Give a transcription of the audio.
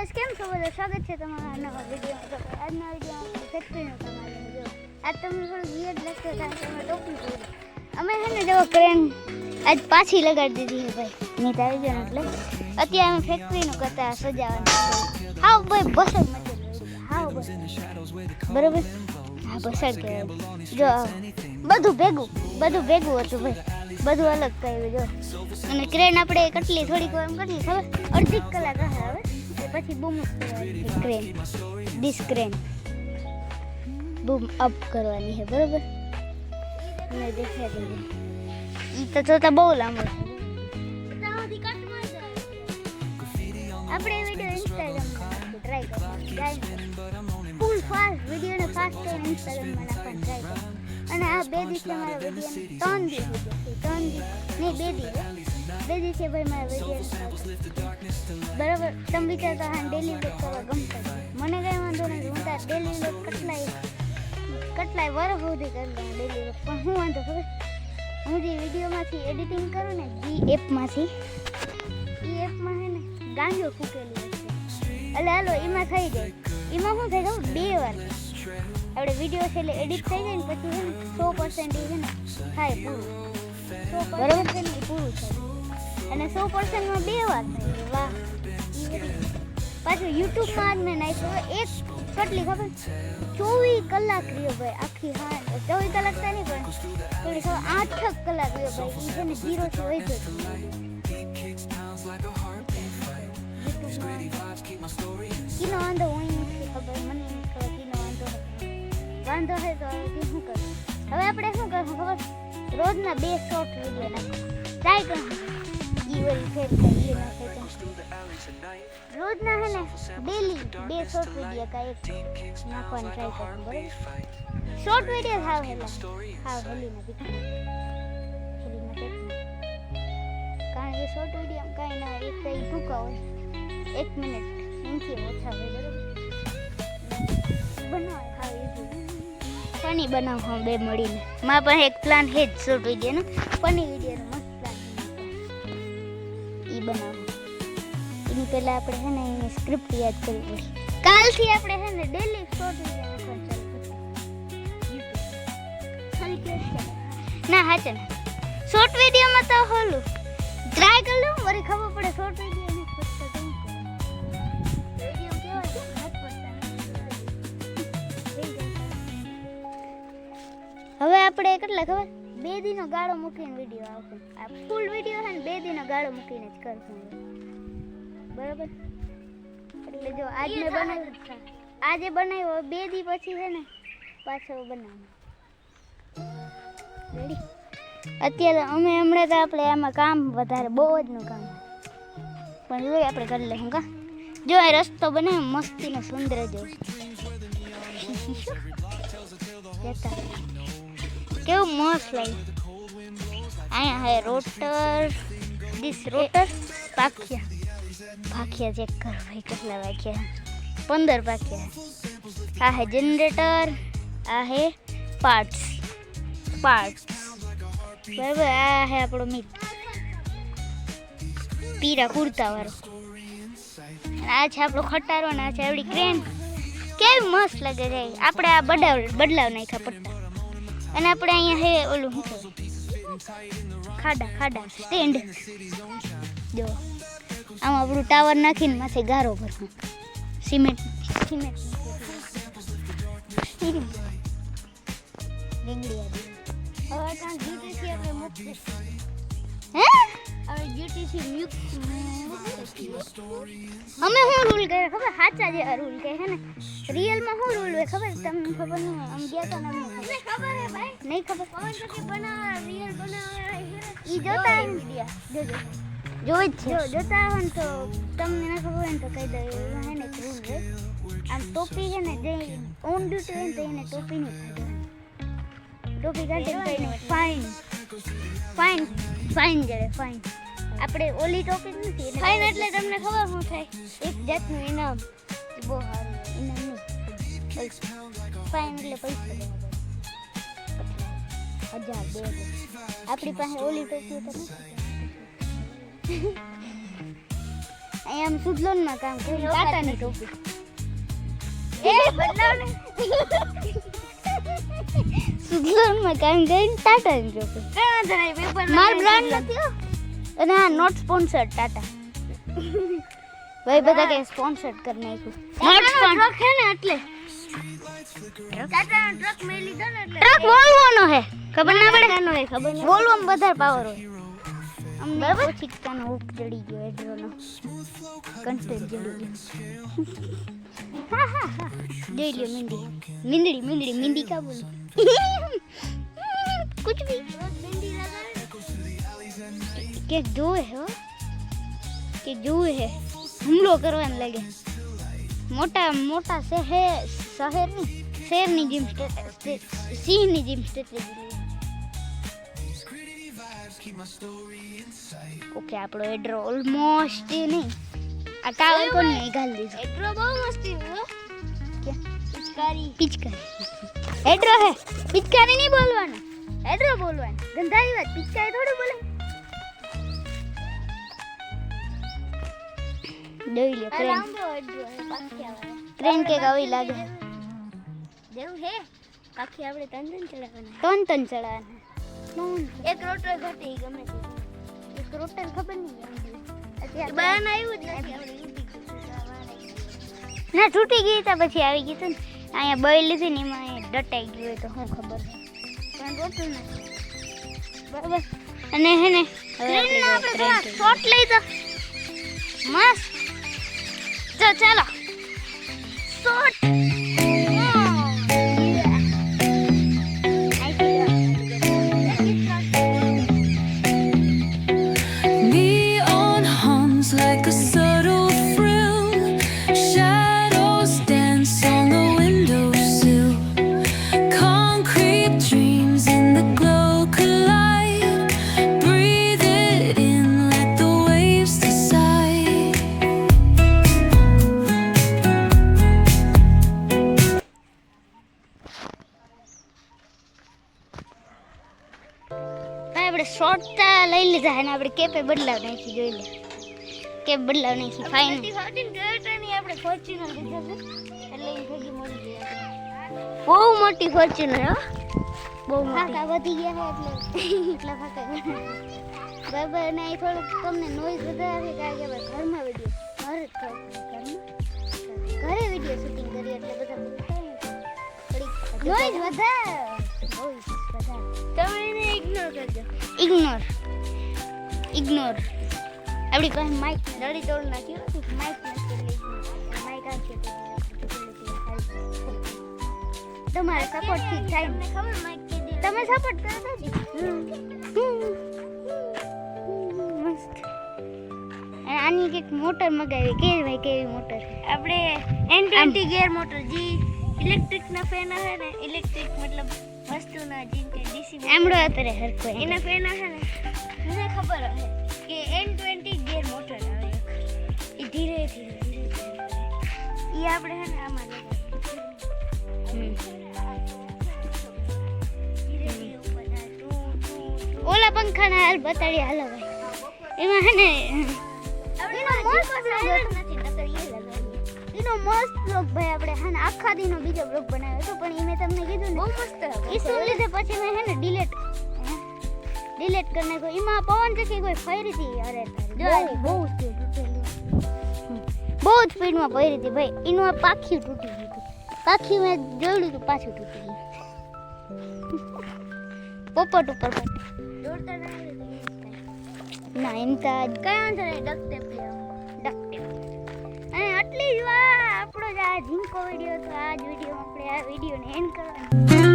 Guys કેમ છો બધા? સ્વાગત છે તમારા નવા વિડીયોમાં. તો આજના વિડીયોમાં ફેક્ટરીનું કામ આવ્યું જો આજ તમને થોડું વિયર્ડ લાગશે કારણ કે અમે ટોપી પહેરી અમે છે ને જો ક્રેન આજ પાછી લગાડી દીધી છે ભાઈ નીત આવી ગયો એટલે અત્યારે અમે ફેક્ટરીનું કરતા સજાવવાનું હાવ ભાઈ બસડ મચેલ હાવ બસ બરાબર હા બસડ કહેવાય જો બધું ભેગું હતું ભાઈ બધું અલગ કર્યું જો અને ક્રેન આપણે કેટલી થોડીક વાર કેટલી ખબર અડધી કલાક આવે પછી બૂમ કરવાની ક્રેન ડિસ ક્રેન બૂમ અપ કરવાની છે બરાબર મેં દેખાડી દીધી એ તો જોતા બહુ લાંબો છે આપણે એ વિડીયો ઇન્સ્ટાગ્રામમાં ટ્રાય કરવાનું ફૂલ ફાસ્ટ વિડીયોને ફાસ્ટ કરીને ઇન્સ્ટાગ્રામમાં નાખવાનું ટ્રાય કરવાનું અને આ 2 દિવસે મારા વિડીયો 3 દિવસ નહીં 2 દિવસે ભાઈ મારા વિડીયો બરાબર તમે વિચારતા હા ડેલી વ્લોગ કરવા ગમતા મને કંઈ વાંધો નહીં હું તાર ડેલી વ્લોગ કેટલાય વર્ષ સુધી કરી લઉં ડેલી વ્લોગ પણ હું વાંધો ખબર હું જે વિડીયોમાંથી એડિટિંગ કરું ને એ એપમાં છે ને ગાંજો ફૂકેલી છે એટલે હાલો એમાં થઈ જાય એમાં શું થાય ખબર 2 વાર આપણે વિડીયો છે એટલે એડિટ થઈ જાય ને પછી છે ને 100% છે ને થાય પૂરું 100% છે ને એ પૂરું થાય અને 100% માં 2 વાર થાય વાહ પાછું યુટ્યુબમાં જ મેં નાખ્યું એક કેટલી ખબર 24 કલાક રહ્યો ભાઈ આખી હા 24 કલાક થાય નહીં પણ થોડી ખબર 8 કલાક રહ્યો ભાઈ એ છે ને 0 થી હોય છે કિનો વાંધો હોય નથી ખબર મને ખબર કિનો વાંધો હે તો શું કરું હવે આપણે શું કરશું ખબર રોજના 2 શોર્ટ વિડીયો નાખો ટ્રાય કરશું રોજના હે ને ડેલી 2 શોર્ટ વિડીયો કા એક નાખવાનું ટ્રાય કરશું બરાબર શોર્ટ વિડીયો હાવ હેલી નથી કારણ કે શોર્ટ વિડીયો કાંઈ ના એક કઈ ટૂંકા હોય 1 મિનિટ એનાથી ઓછા હોય બરાબર બનાવ ફની બનાવું બે મળીને મારા પાસે એક પ્લાન છે જ શોર્ટ વિડીયોનો ફની વિડીયોનો મસ્ત પ્લાન એ બનાવું એની પહેલાં આપણે છે ને એની સ્ક્રિપ્ટ યાદ કરવી પડી કાલથી આપણે છે ને ડેલી શોર્ટ વિડીયો ના હા છે ને શોર્ટ વિડીયોમાં તો હોલું ટ્રાય કરી લઉં વળી ખબર પડે શોર્ટ વિડીયો હવે આપણે કેટલા ખબર 2 દિનો ગાળો મૂકીને વિડીયો આવશે આ ફૂલ વિડીયો છે ને 2 દિનો ગાળો મૂકીને જ કરશું બરાબર એટલે જો આજ મેં બનાવ્યું આજે બનાવ્યો 2 દી પછી છે ને પાછો બનાવવાનો રેડી અત્યારે અમે હમણાં તો આપણે આમાં કામ વધારે બહુ જ નું કામ પણ જોઈએ આપણે કરી લઈશું કા જો આ રસ્તો બને મસ્તીનો સુંદર જો કેવું મસ્ત લાગે અહીંયા હે રોટર પાખિયા ચેક કર ભાઈ કેટલા વાગ્યા 15 પાખિયા આ હે જનરેટર આ હે પાર્ટ્સ બરાબર આ હે આપણો મીટ પીરા કુર્તા વાળો આ છે આપણો ખટારો ને આ છે આપણી ક્રેન કેવી મસ્ત લાગે છે આપણે આ બદલાવ નાખ્યા પટ્ટા અને આપણે અહીંયા હે ઓલું શું ખાડા સ્ટેન્ડ જો આમાં આપણું ટાવર નાખીને માથે ગારો ભરવું સિમેન્ટ રીંગડી હવે કાં જીટીસી આપણે મૂકીએ હે હવે જીટીસી અમે શું રૂલ કરે ખબર સાચા જેવા રૂલ કહે હે ને રિયલમાં શું રૂલ હોય ખબર તમને ખબર નહીં આમ ગયા તો અમને ખબર હે ભાઈ નહીં ખબર પવન ચક્કી બનાવવા રિયલ બનાવવા ઈ જોતા જોજો જોઈ જ છે જોતા હોય ને તો તમને ના ખબર હોય ને તો કહી દઉં હે ને રૂલ હોય આમ ટોપી છે ને જે ઓન ડ્યુટી હોય ને તો એને ટોપી નહીં કાઢે ટોપી કાઢીને કહીને ફાઇન જડે ફાઇન આપણે ઓલી ટોપી નથી ફાઇન એટલે તમને ખબર શું થાય એક જાતનું ઇનામ બહુ સારું ઇનામ નહીં ફાઇન એટલે પૈસા દેવા 1000 આપણી પાસે ઓલી ટોપી તો નથી અહીંયા આમ સુડલોનમાં કામ કરી ટાટાની ટોપી એ બદલાવ ને સુડલોનમાં કામ કરીને ટાટાની ટોપી કઈ વાંધો નહીં પેપર માર બ્રાન્ડ નથી હો અને આ નોટ સ્પોન્સર્ડ ટાટા ભાઈ બધા કે સ્પોન્સર્ડ કરી નાખ્યું નોટ ટ્રક હે ને એટલે ટાટા ટ્રક મે લીધો ને એટલે ટ્રક વોલ્વોનો હે ખબર ના પડે કાનો હે ખબર નહીં વોલ્વોમાં વધારે પાવર હોય અમને ઓછી કાનો હુક જડી ગયો એડ્રોનો કન્ટેન્ટ જડી ગયો હા હા હા જોઈ લ્યો મીંડી કા બોલું कुछ भी के जोए हो કે જોવે હે હુમલો કરવાને લાગે મોટા શહેરની જેમ સિંહની જેમ સ્ટ્રેટેજી ઓકે આપણો એડ્રો ઓલમોસ્ટ નહીં આ કાવલ કોની અહીં ઘાલ દીધો એડ્રો બહુ મસ્તી હો કે પિચકારી એડ્રો હે પિચકારી નહીં બોલવાનું એડ્રો બોલવાનું ગંધાઈ વાત પિચકારી થોડી બોલે જોઈ લે ટ્રેન કે ગાવી લાગે જેવું હે પાખી આપણે તન ચડાવવાના એક રોટર ઘટી ગમે તે એક રોટર ખબર નહીં અત્યારે બહાર આવ્યું જ નથી આપણે ના તૂટી ગઈ તો પછી આવી ગઈ તો ને અહીંયા બળી લીધી ને એમાં ડટાઈ ગયું હોય તો શું ખબર પણ રોટર નથી બરાબર અને હે ને આપણે શોટ લઈ તો મસ્ત ચાલો shot Neon hums like a subtle thrill. Shadows dance on the windowsill. Concrete dreams in the glow collide. Breathe it in, let the waves decide. આપણે શોર્ટ લઈ લીધા અને આપણે કેપે બદલાવ નાખી જોઈ લે કેપ બદલાવ નાખી ફાઇન આપણે ફોર્ચ્યુનર લીધા છે એટલે એ ભેગી મળી ગઈ બહુ મોટી ફોર્ચ્યુનર હો બહુ મોટી વધી ગયા છે એટલે એટલા ફાકા બરાબર અને એ થોડુંક તમને નોઈઝ વધારે આવે કારણ કે ઘરમાં વિડીયો ઘરે વિડીયો શૂટિંગ કરી એટલે બધા નોઈઝ વધારે તમે એને ઇગ્નોર કરજો ઇગ્નોર આપણી પાસે માઇક રડી તોડ નાખ્યો માઇક નથી માઇક આવશે તમારે સપોર્ટ થી થાય મને ખબર માઇક તમે સપોર્ટ કરો મસ્ત આની એક મોટર મગાવી કેવી મોટર આપણે N20 ગિયર મોટર જી ઇલેક્ટ્રિક ના ફેન હે ને ઇલેક્ટ્રિક મતલબ વસ્તુના જેમ કે ડીસી એમડો અત્યારે હરકો એના ફેન હે ને મને ખબર હે કે N20 ગિયર મોટર આવે એ ધીરે ઈ આપણે હે ને આમાં ઓલા પંખાના હાલ બતાડી હાલો ભાઈ એમાં હે ને એનો મસ્ત બ્લોગ ભાઈ આપણે હે ને આખા દીનો બીજો બ્લોગ બનાવ્યો હતો પણ એ મેં તમને કીધું ને બહુ મસ્ત એ શું લીધે પછી મેં હે ને ડિલીટ કરી નાખ્યો એમાં પવન ચક્કી કોઈ ફરી હતી અરે બહુ સ્પીડમાં ફરી હતી ભાઈ એનું આ પાખ્યું તૂટી ગયું પાખ્યું મેં જોયું હતું પાછું તૂટી ગયું પોપટ ઉપર દોડતા ના એમ તો કયા છે ડકટેપ અને આટલી જ આપણો જ આ ઝીંકો વિડીયો તો આ જ વિડીયો આપણે આ વિડીયોને એન્ડ કરવાનો